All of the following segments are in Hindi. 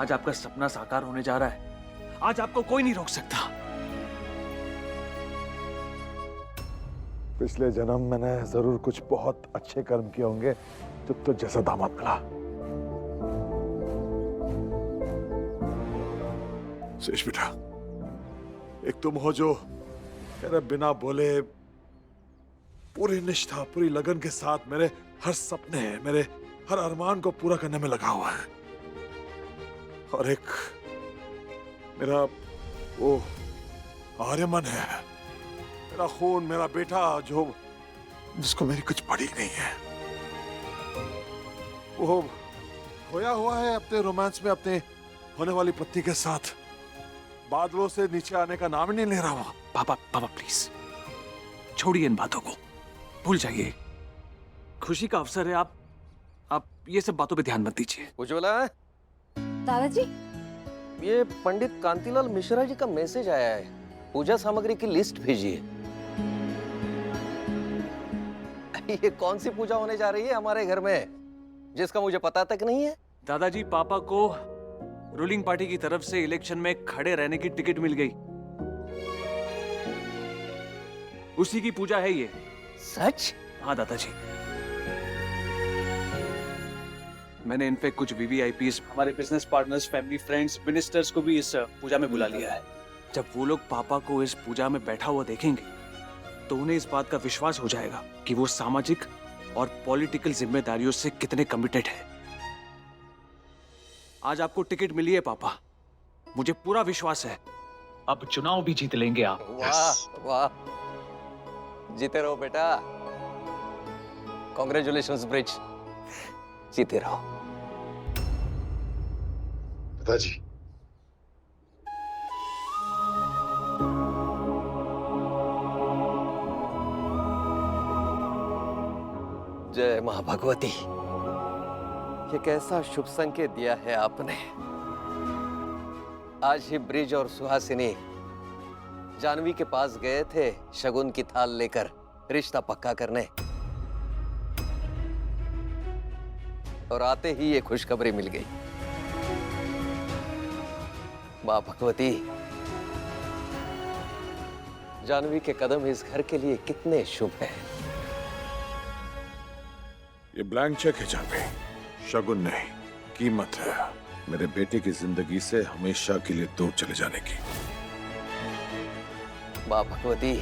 आज आपका सपना साकार होने जा रहा है। आज आपको कोई नहीं रोक सकता। पिछले जन्म मैंने जरूर कुछ बहुत अच्छे कर्म किए होंगे जब तो जैसा दामाद मिला। शेष बेटा, एक तुम हो जो मेरे बिना बोले पूरी निष्ठा पूरी लगन के साथ मेरे हर सपने मेरे हर अरमान को पूरा करने में लगा हुआ है, और एक मेरा वो आर्यमन है, मेरा खून मेरा बेटा जो जिसको मेरी कुछ पड़ी नहीं है, वो खोया हुआ है अपने रोमांस में अपने होने वाली पत्नी के साथ। बादलों से नीचे आने का नाम ही नहीं ले रहा वो। पापा पापा प्लीज छोड़िए इन बातों को, भूल जाइए। खुशी का अवसर है, आप ये सब बातों पे ध्यान मत दीजिए। उज्ज्वला, दादाजी, ये पंडित कांतिलाल मिश्रा जी का मैसेज आया है, पूजा सामग्री की लिस्ट भेजिए। ये कौन सी पूजा होने जा रही है हमारे घर में जिसका मुझे पता तक नहीं है? दादाजी, पापा को रूलिंग पार्टी की तरफ से इलेक्शन में खड़े रहने की टिकट मिल गई, उसी की पूजा है ये। सच? हाँ दादाजी, मैंने इनफैक्ट कुछ वीवीआईपीज, हमारे business partners, family friends, ministers को भी इस पूजा में बुला लिया है। जब वो लोग पापा को इस पूजा में बैठा हुआ देखेंगे तो उन्हें इस बात का विश्वास हो जाएगा कि वो सामाजिक और पॉलिटिकल जिम्मेदारियों से कितने कमिटेड है। आज आपको टिकट मिली है पापा, मुझे पूरा विश्वास है अब चुनाव भी जीत लेंगे आप। वाह वाह, जीते रहो बेटा। कॉन्ग्रेचुलेशंस ब्रिज, जीते रहो। दादाजी, जय मां भगवती, ये कैसा शुभ संकेत दिया है आपने। आज ही ब्रिज और सुहासिनी जानवी के पास गए थे शगुन की थाल लेकर रिश्ता पक्का करने, और आते ही ये खुशखबरी मिल गई। मां भगवती, जानवी के कदम इस घर के लिए कितने शुभ हैं। ये ब्लैंक चेक है जानवी, शगुन नहीं, कीमत है मेरे बेटे की जिंदगी से हमेशा के लिए दूर चले जाने की। मां भगवती,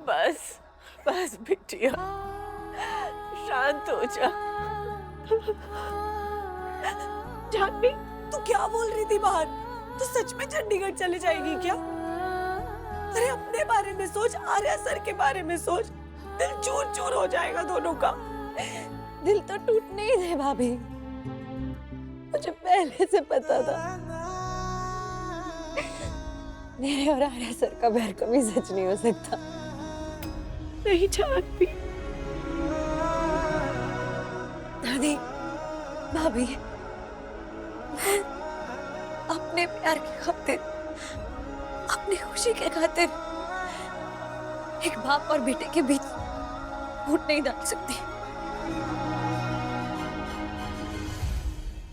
बस बस बिटिया, शांत हो जा। जानवी, तू क्या बोल रही थी बाहर? तू सच में चंडीगढ़ चले जाएगी क्या? अरे अपने बारे में सोच, आर्या सर के बारे में सोच। दिल चूर चूर हो जाएगा दोनों का। दिल तो टूटने ही दे भाभी, मुझे पहले से पता था मेरे और आर्या सर का बैर कभी सच नहीं हो सकता। नहीं जानवी, दादी, भाभी, मैं अपने प्यार की खातिर, अपनी खुशी के खातिर एक बाप और बेटे के बीच फूट नहीं डाल सकती।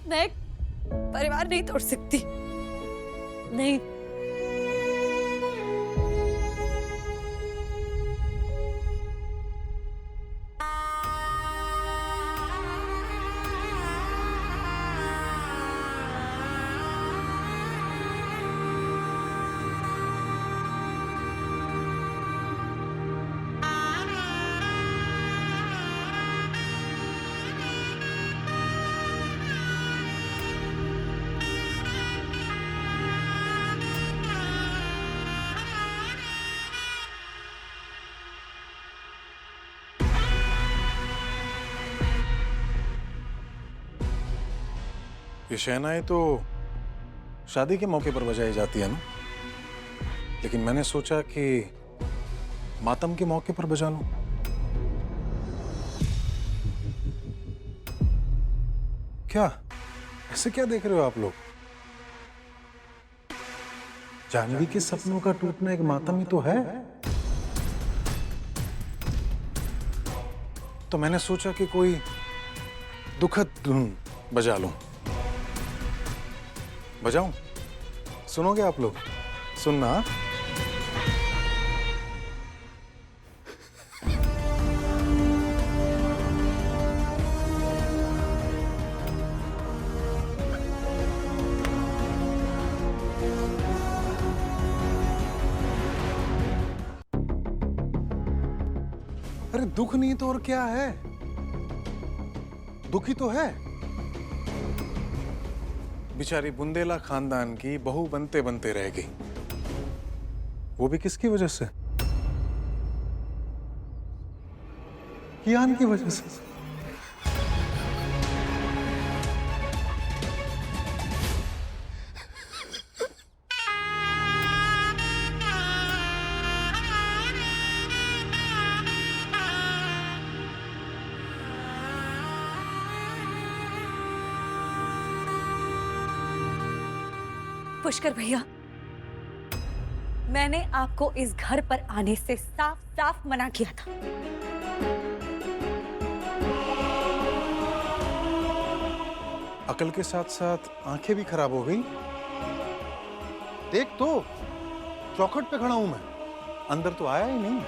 मैं एक परिवार नहीं तोड़ सकती, नहीं। ये शहनाई तो शादी के मौके पर बजाई जाती है ना, लेकिन मैंने सोचा कि मातम के मौके पर बजा लूं। क्या ऐसे क्या देख रहे हो आप लोग? जानवी के सपनों का टूटना एक मातम ही तो है। तो मैंने सोचा कि कोई दुखद धुन बजा लूं। बजाऊं? सुनोगे आप लोग? सुनना। अरे दुख नहीं तो और क्या है? दुखी तो है। बेचारी बुंदेला खानदान की बहू बनते बनते रह गई, वो भी किसकी वजह से? कियान की वजह से। पुष्कर भैया, मैंने आपको इस घर पर आने से साफ साफ मना किया था। अकल के साथ साथ आंखें भी खराब हो गई। देख तो, चौखट पे खड़ा हूं मैं, अंदर तो आया ही नहीं।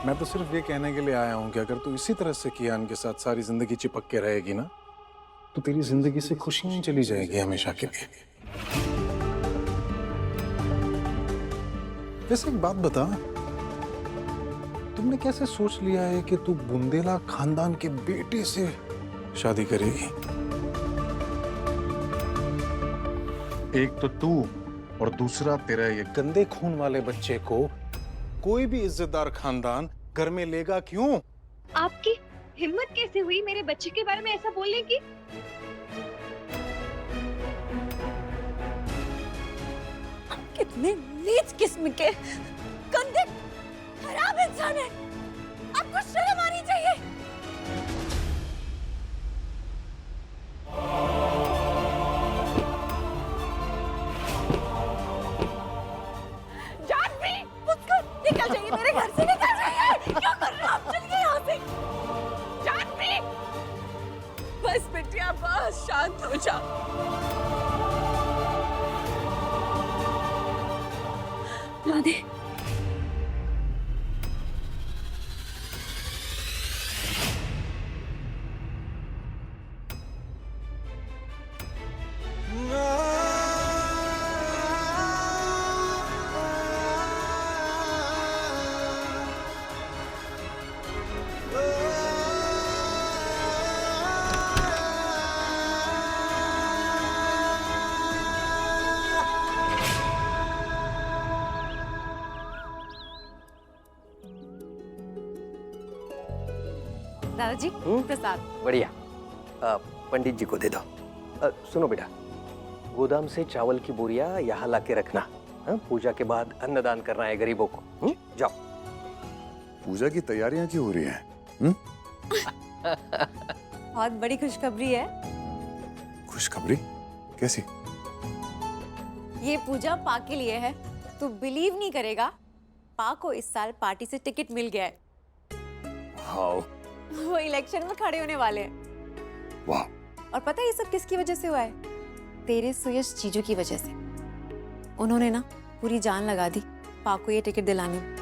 मैं तो सिर्फ ये कहने के लिए आया हूं कि अगर तू इसी तरह से कियान के साथ सारी जिंदगी चिपक के रहेगी ना, तो तेरी जिंदगी से खुशी नहीं चली जाएगी हमेशा के लिए। वैसे एक बात बता, तुमने कैसे सोच लिया है कि तू बुंदेला खानदान के बेटे से शादी करेगी? एक तो तू और दूसरा तेरा ये गंदे खून वाले बच्चे को कोई भी इज्जतदार खानदान घर में लेगा क्यों? आपकी हिम्मत कैसे हुई मेरे बच्चे के बारे में ऐसा बोलने की? कितने नीच किस्म के गंदे खराब इंसान है। आपको शर्म आनी चाहिए। जानवी, उसको निकल जाइए, मेरे घर से निकल जाइए। क्या कर रहे हो आप? चलिए यहाँ से। जानवी, बस बिटिया बस, शांत हो जा। राधे, दादाजी प्रसाद। बढ़िया। पंडित जी को दे दो। सुनो बेटा, गोदाम से चावल की बोरियां यहाँ ला के रखना। पूजा के बाद अन्नदान करना है गरीबों को। जाओ। पूजा की तैयारियां क्यों हो रही हैं? बहुत बड़ी खुशखबरी है। खुशखबरी? कैसी? ये पूजा पा के लिए है। तू बिलीव नहीं करेगा, पा को इस साल पार्टी से टिकट मिल गया है। वाह। वो इलेक्शन में खड़े होने वाले हैं। वाह। और पता है ये सब किसकी वजह से हुआ है? तेरे सुयश जीजू की वजह से। उन्होंने ना पूरी जान लगा दी पा को ये टिकट दिलाने में।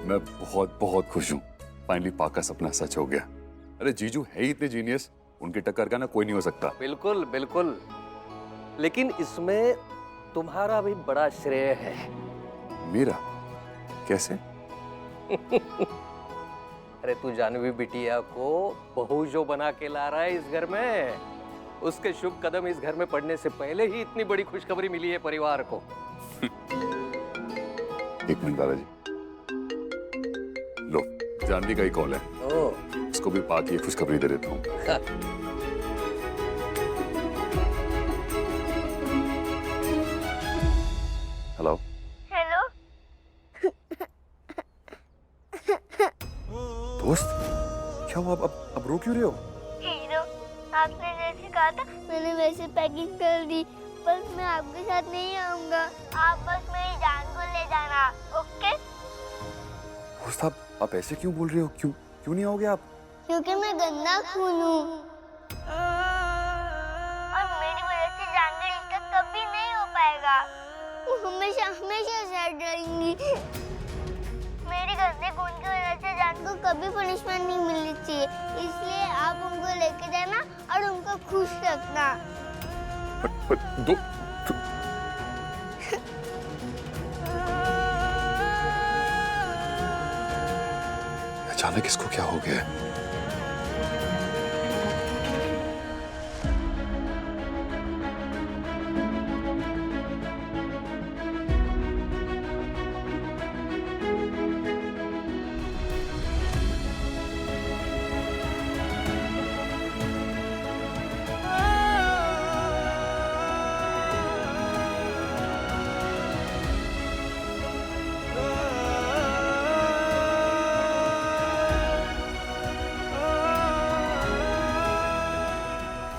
मैं बहुत बहुत खुश हूँ, फाइनली पा का सपना सच हो गया। अरे जीजू है ही इतने जीनियस, उनके टक्कर का ना कोई नहीं हो सकता। बिल्कुल बिल्कुल, लेकिन इसमें तुम्हारा भी बड़ा श्रेय है। मेरा? कैसे? अरे तू जानवी बिटिया को बहू जो बना के ला रहा है इस घर में, उसके शुभ कदम इस घर में पड़ने से पहले ही इतनी बड़ी खुशखबरी मिली है परिवार को। एक मिनट दादाजी, लो जानवी का ही कॉल है। ओ, उसको भी बाकी खुशखबरी दे देता हूँ। हेलो। हेलो। दोस्त, क्या हुआ? अब रो क्यों रहे हो? हीरो, आपने जैसे कहा था मैंने वैसे पैकिंग कर दी। बस मैं आपके साथ नहीं आऊंगा। आप बस मेरी जान को ले जाना, ओके? दोस्त, आप ऐसे क्यों बोल रहे हो? क्यों नहीं आओगे आप? क्योंकि मैं गंदा खून हूँ और मेरी वजह से जानवी रिश्ता कभी नहीं हो पाएगा। वो हमेशा हमेशा सैड रहेंगी। मेरी गंदे खून की वजह से जान को कभी पनिशमेंट नहीं मिलनी चाहिए। इसलिए आप उनको लेके जाना और उनको खुश रखना। दो अचानक इसको क्या हो गया है?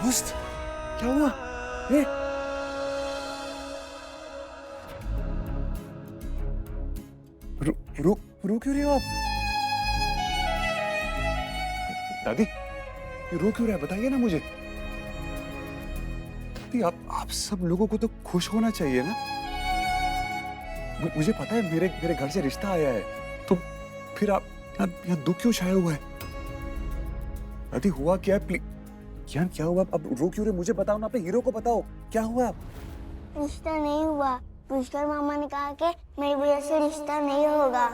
दोस्त, क्या हुआ? रो क्यों रहे हो आप? दादी, ये रो क्यों रहा है? बताइए ना मुझे। दादी, आप सब लोगों को तो खुश होना चाहिए ना। मुझे पता है मेरे घर से रिश्ता आया है, तो फिर आप यहाँ दुख क्यों छाया हुआ है? दादी, हुआ क्या है? प्लीज क्या हुआ? अब रो क्यों रहे? मुझे बताओ ना, अपने हीरो को बताओ, क्या हुआ? रिश्ता नहीं हुआ। पुष्कर मामा ने कहा कि मेरी वजह से रिश्ता नहीं होगा।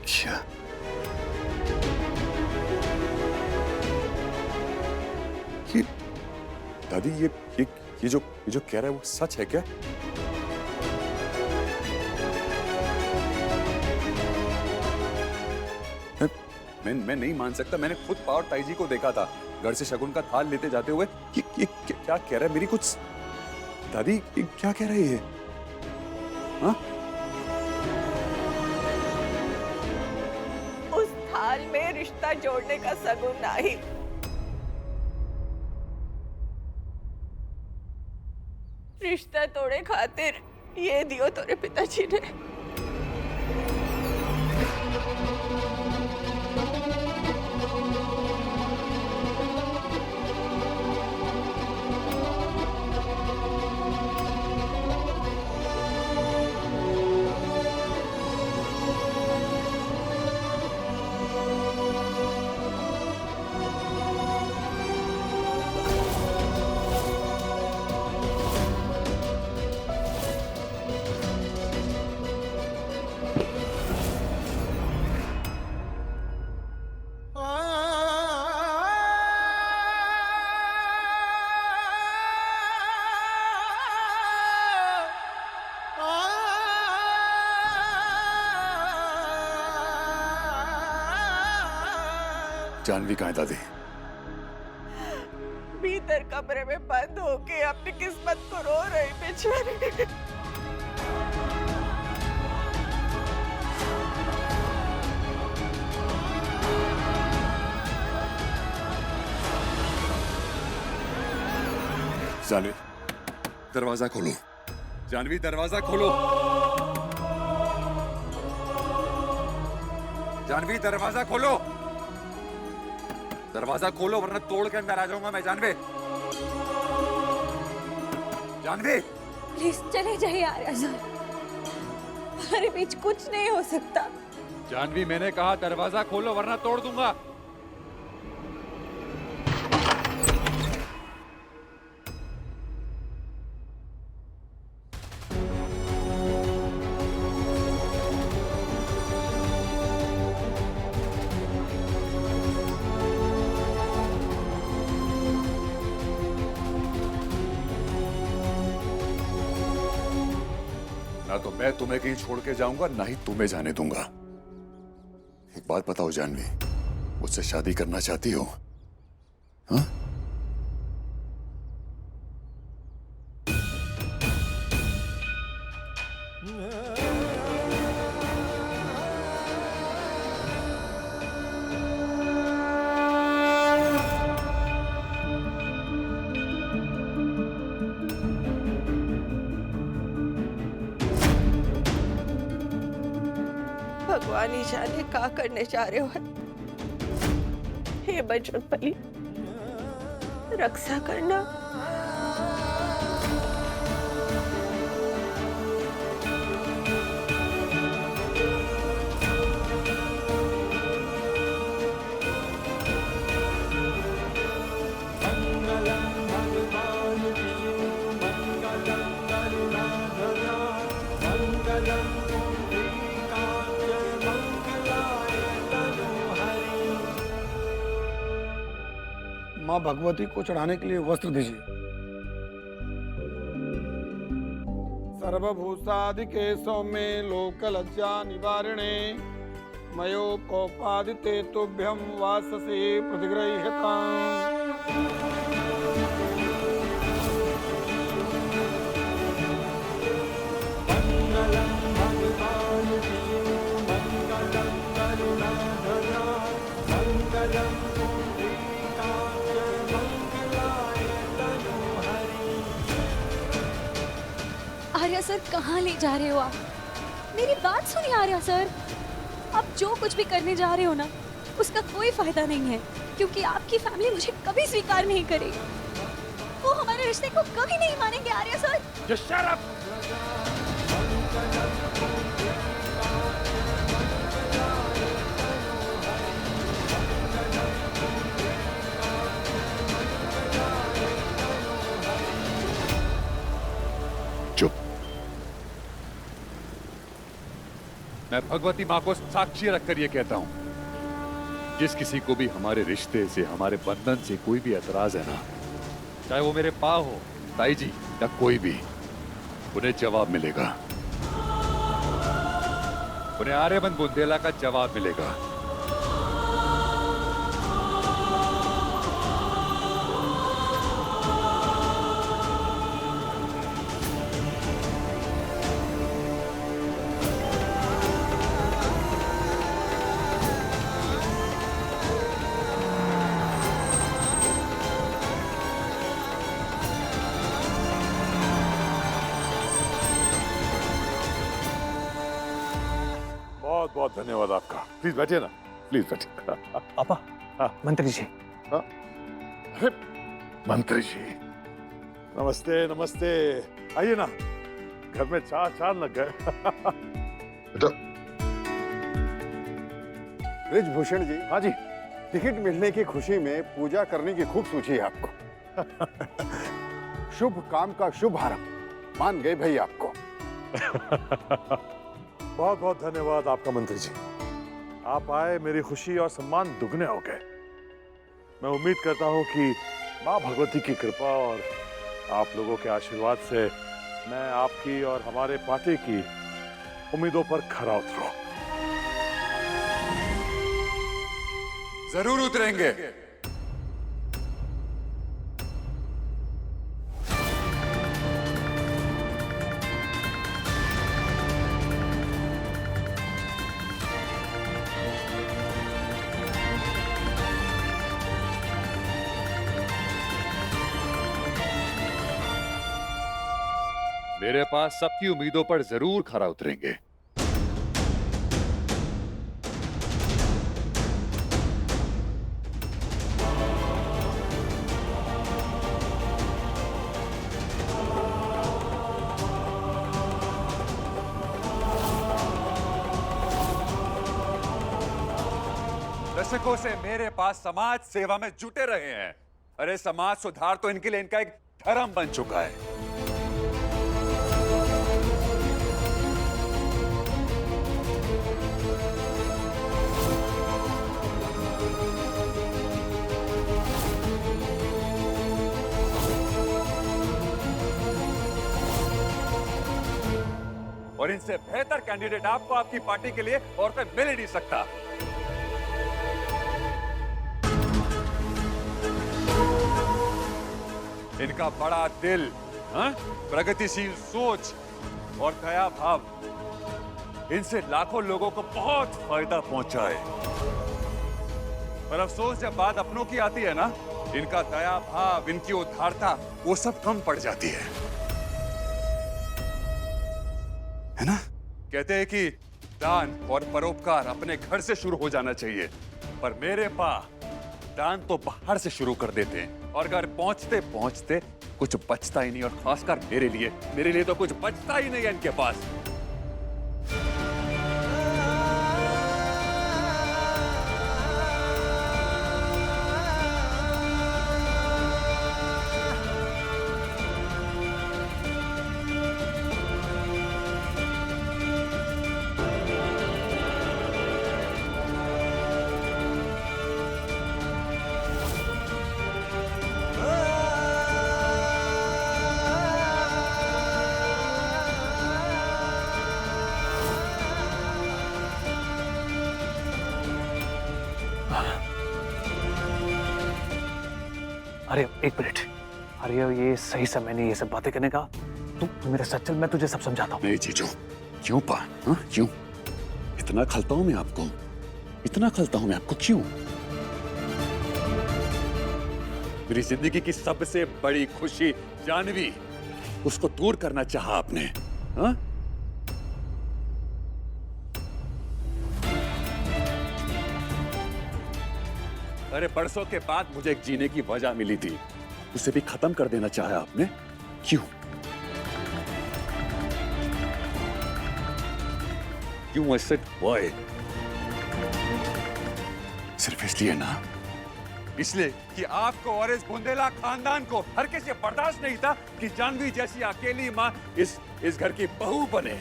क्या? ये दादी, ये जो कह रहा है वो सच है क्या? मैं नहीं मान सकता। मैंने खुद पावर ताई जी को देखा था घर से शगुन का थाल लेते जाते हुए। ये क्या कह रहा है? मेरी कुछ दादी, ये क्या कह रही है? हाँ? उस थाल में रिश्ता जोड़ने का सगुन नहीं, रिश्ता तोड़े खातिर ये दियो तोरे पिताजी ने। जानवी कहाँ है दादी? भीतर कमरे में बंद होके अपनी किस्मत को रो रही बेचारी। जानवी, दरवाजा खोलो। जानवी, दरवाजा खोलो। जानवी, दरवाजा खोलो। दरवाजा खोलो वरना तोड़ के अंदर आ जाऊंगा मैं। जानवी, जानवी, प्लीज चले जाइए आर्या सर, हमारे बीच कुछ नहीं हो सकता। जानवी, मैंने कहा दरवाजा खोलो वरना तोड़ दूंगा। ना तो मैं तुम्हें कहीं छोड़ के जाऊंगा, ना ही तुम्हें जाने दूंगा। एक बात बताओ जानवी, मुझसे शादी करना चाहती हो? हाँ? भगवान ही जाने क्या करने जा रहे हो। हे बजरंग बली, रक्षा करना। माँ भगवती को चढ़ाने के लिए वस्त्र दीजिए। सर्वभूषादिके सौम्ये लोकलज्जा निवारिणे मयोपपादिते तुभ्यं वाससे प्रतिगृह्यताम्। आर्या सर, कहाँ ले जा रहे हो आप? मेरी बात सुनिए आर्या सर, आप जो कुछ भी करने जा रहे हो ना, उसका कोई फायदा नहीं है, क्योंकि आपकी फैमिली मुझे कभी स्वीकार नहीं करेगी। वो हमारे रिश्ते को कभी नहीं मानेंगे Arya sir. Just shut up! चुप। मैं भगवती माँ को साक्षी रखकर ये कहता हूँ, जिस किसी को भी हमारे रिश्ते से, हमारे बंधन से कोई भी एतराज है ना, चाहे वो मेरे पा हो, ताई जी, या कोई भी, उन्हें जवाब मिलेगा। उन्हें आर्यमन बुंदेला का जवाब मिलेगा। बहुत बहुत धन्यवाद आपका। प्लीज बैठिए ना, प्लीज बैठिए। पापा, हाँ। मंत्री जी। अरे मंत्री जी, नमस्ते नमस्ते, आइए ना, घर में चार लग गए। ब्रिजभूषण जी, हाँ जी। टिकट मिलने की खुशी में पूजा करने की खूब सूझी है आपको। शुभ काम का शुभ आरंभ, मान गए भाई आपको। बहुत बहुत धन्यवाद आपका मंत्री जी। आप आए, मेरी खुशी और सम्मान दुगने हो गए। मैं उम्मीद करता हूं कि माँ भगवती की कृपा और आप लोगों के आशीर्वाद से मैं आपकी और हमारे पार्टी की उम्मीदों पर खरा उतरूं। जरूर उतरेंगे। मेरे पास सबकी उम्मीदों पर जरूर खरा उतरेंगे। दशकों से मेरे पास समाज सेवा में जुटे रहे हैं। अरे समाज सुधार तो इनके लिए इनका एक धर्म बन चुका है। और इनसे बेहतर कैंडिडेट आपको आपकी पार्टी के लिए और कोई मिल ही नहीं सकता। इनका बड़ा दिल, हाँ? प्रगतिशील सोच और दया भाव इनसे लाखों लोगों को बहुत फायदा पहुंचा है। पर अफसोस जब बात अपनों की आती है ना, इनका दया भाव, इनकी उदारता वो सब कम पड़ जाती है ना? कहते हैं कि दान और परोपकार अपने घर से शुरू हो जाना चाहिए, पर मेरे पा दान तो बाहर से शुरू कर देते हैं और घर पहुंचते पहुंचते कुछ बचता ही नहीं, और खासकर मेरे लिए तो कुछ बचता ही नहीं है इनके पास। अरे एक मिनट, अरे ये सही समय नहीं ये सब बातें करने का। तू मेरे साथ चल, मैं तुझे सब समझाता हूँ। नहीं जीजू, क्यों पा? हाँ क्यों? इतना खलता हूं मैं आपको, इतना खलता हूं मैं आपको क्यों? मेरी जिंदगी की सबसे बड़ी खुशी जानवी, उसको दूर करना चाहा आपने, हाँ? अरे बरसों के बाद मुझे एक जीने की वजह मिली थी, उसे भी खत्म कर देना चाहा आपने, क्यों? क्यों ऐसे वाई? सिर्फ इसलिए ना, इसलिए कि आपको और इस बुंदेला खानदान को हर किसी बर्दाश्त नहीं था कि जानवी जैसी अकेली मां इस घर की बहू बने।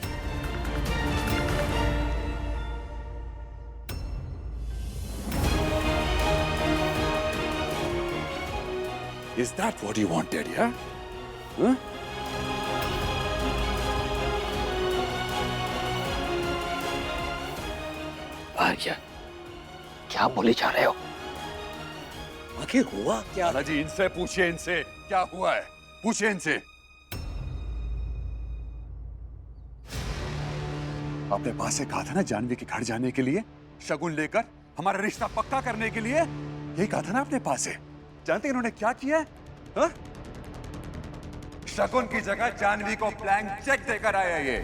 Is that what you wanted, yeah? Huh? Arya, क्या बोले जा रहे हो? आखिर हुआ क्या? जी इनसे पूछिए, इनसे क्या हुआ है, पूछिए इनसे। आपने पास से कहा था ना जानवी के घर जाने के लिए, शगुन लेकर हमारा रिश्ता पक्का करने के लिए, यही कहा था ना आपने पास से। जानते इन्होंने क्या किया है? हाँ? शगुन की जगह जानवी को ब्लैंक चेक देकर आया ये।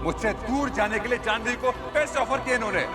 मुझसे दूर जाने के लिए जानवी को पैसे ऑफर किए इन्होंने।